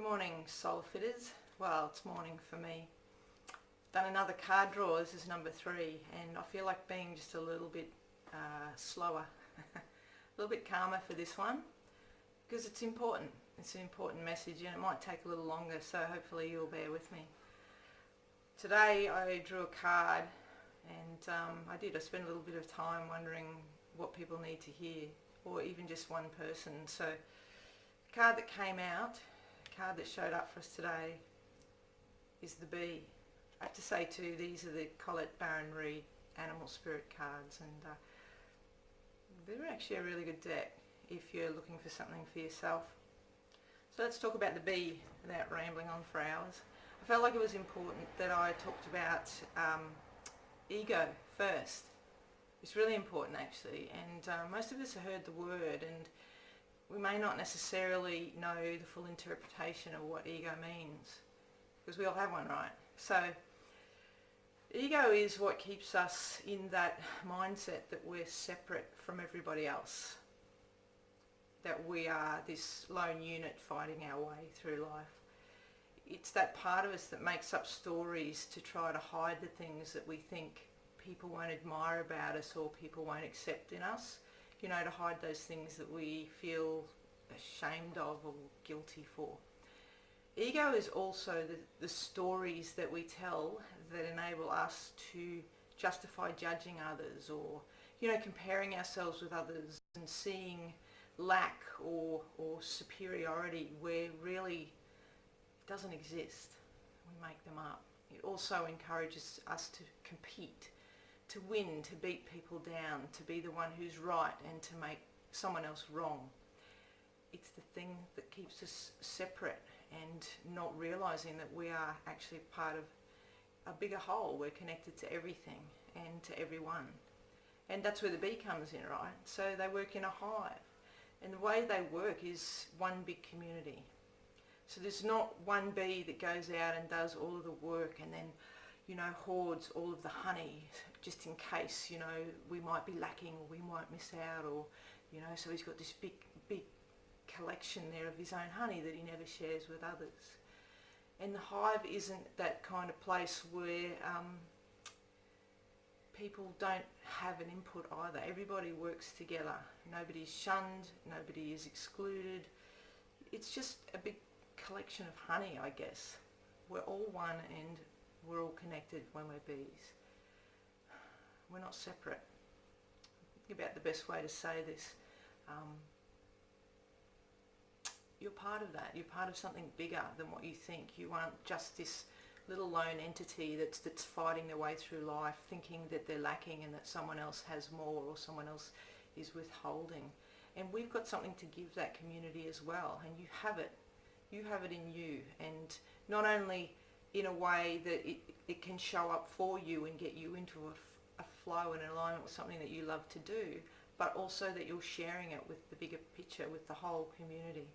Good morning, soul fitters. Well, it's morning for me. Done another card draw. This is number 3, and I feel like being just a little bit slower, a little bit calmer for this one, because it's important. It's an important message, and it might take a little longer, so hopefully you'll bear with me. Today I drew a card, and I spent a little bit of time wondering what people need to hear, or even just one person. So the card that came out, card that showed up for us today, is the bee. I have to say too, these are the Colette Baron-Reid Animal Spirit cards, and they're actually a really good deck if you're looking for something for yourself. So let's talk about the bee without rambling on for hours. I felt like it was important that I talked about ego first. It's really important actually, and most of us have heard the word, and we may not necessarily know the full interpretation of what ego means, because we all have one, right? So ego is what keeps us in that mindset that we're separate from everybody else, that we are this lone unit fighting our way through life. It's that part of us that makes up stories to try to hide the things that we think people won't admire about us or people won't accept in us. You know, to hide those things that we feel ashamed of or guilty for. Ego is also the stories that we tell that enable us to justify judging others, or, you know, comparing ourselves with others and seeing lack or superiority where really it doesn't exist. We make them up. It also encourages us to compete, to win, to beat people down, to be the one who's right and to make someone else wrong. It's the thing that keeps us separate and not realizing that we are actually part of a bigger whole. We're connected to everything and to everyone. And that's where the bee comes in, right? So they work in a hive. And the way they work is one big community. So there's not one bee that goes out and does all of the work and then, you know, hoards all of the honey just in case, you know, we might be lacking or we might miss out, or, you know, so he's got this big collection there of his own honey that he never shares with others. And the hive isn't that kind of place where people don't have an input either. Everybody works together. Nobody's shunned, nobody is excluded. It's just a big collection of honey, I guess. We're all one and we're all connected when we're bees. We're not separate. Think about the best way to say this. You're part of that. You're part of something bigger than what you think. You aren't just this little lone entity that's fighting their way through life, thinking that they're lacking and that someone else has more or someone else is withholding. And we've got something to give that community as well, and you have it. You have it in you, and not only in a way that it can show up for you and get you into a flow and alignment with something that you love to do, but also that you're sharing it with the bigger picture, with the whole community.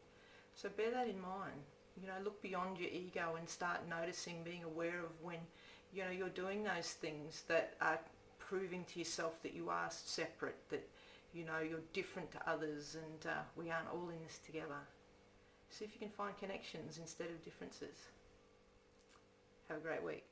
So bear that in mind. You know, look beyond your ego and start noticing, being aware of when, you know, you're doing those things that are proving to yourself that you are separate, that, you know, you're different to others, and we aren't all in this together. See if you can find connections instead of differences. Have a great week.